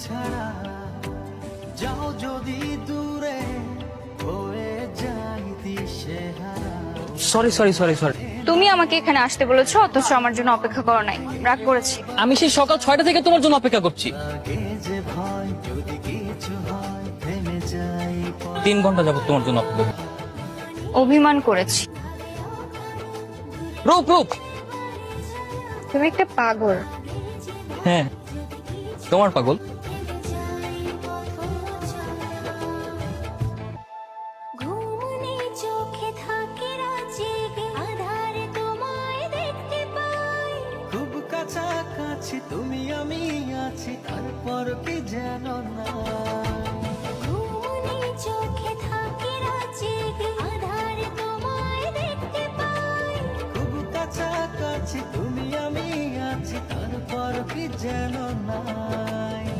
ছাড়া যাও যদি দূরে হয়ে যাই দিশেহারা। Sorry sorry sorry sorry. তুমি আমাকে এখানে আসতে বলেছো, অথচ আমার জন্য অপেক্ষা করো নাই। রাগ করেছি। আমি সেই সকাল 6টা থেকে তোমার জন্য অপেক্ষা করছি। লাগে যে ভয় যদি কিছু হয় থেমে যাই 3 ঘন্টা যাবত তোমার জন্য অপেক্ষা করছি। অভিমান করেছি। রূপ রূপ। তুমি একটা পাগল। হ্যাঁ, তোমার পাগল। ঘুমনে চোখে থাকে রাত জেগে আধার তোমায় দেখতে পাই। খুব কাছাকাছি তুমি আমি আছি তারপর কি যেন না। ঘুমনে চোখে থাকে রাত জেগে আধার তোমায় দেখতে পাই। খুব কাছাকাছি তুমি আমি আছি তারপর কি যেন না।